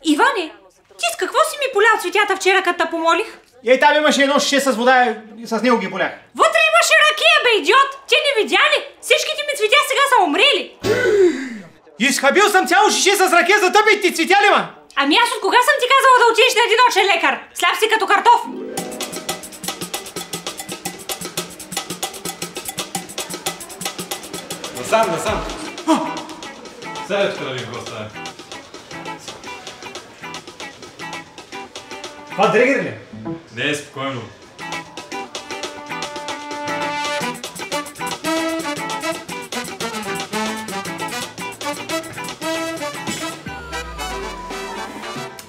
Иване, ти с какво си ми полял цветята вчера, като те помолих? Ей, там имаше едно шише с вода и с него ги полях. Вътре имаше ракия, бе, идиот! Те не видя ли? Всичките ми цветя сега са умрели. Изхабил съм цяло шише с ракия за тъпи ти цветя ли, ма? Ами аз от кога съм ти казала да отидеш на един очен лекар? Сляп си като картоф. Насам. Седе тук да ви го оставя. Това дрегер ли? Не, спокойно.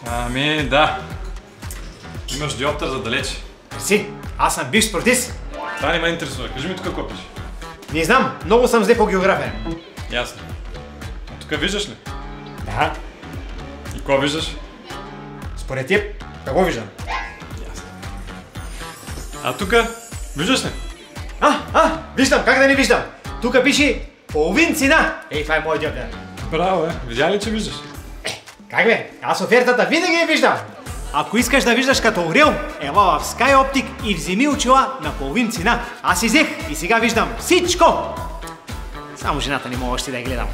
Ами, да. Имаш диоптър за далече. Мерси, аз съм бивш спортист. Това не ме интересува. Кажи ми тук какво пише. Не знам, много съм зле по география. Ясно. Тук виждаш ли? Да. И какво виждаш? Според теб, какво виждам? Ясно. А тук виждаш ли? Виждам, как да не виждам? Тук пише половин цена. Ей, това е моят диоптър. Браво, Видя ли, че виждаш? Как бе? Аз офертата винаги я виждам. Ако искаш да виждаш като орел, ела в Sky Optic и вземи очила на половин цена. Аз си взех и сега виждам всичко. Само жената не мога още да я гледам.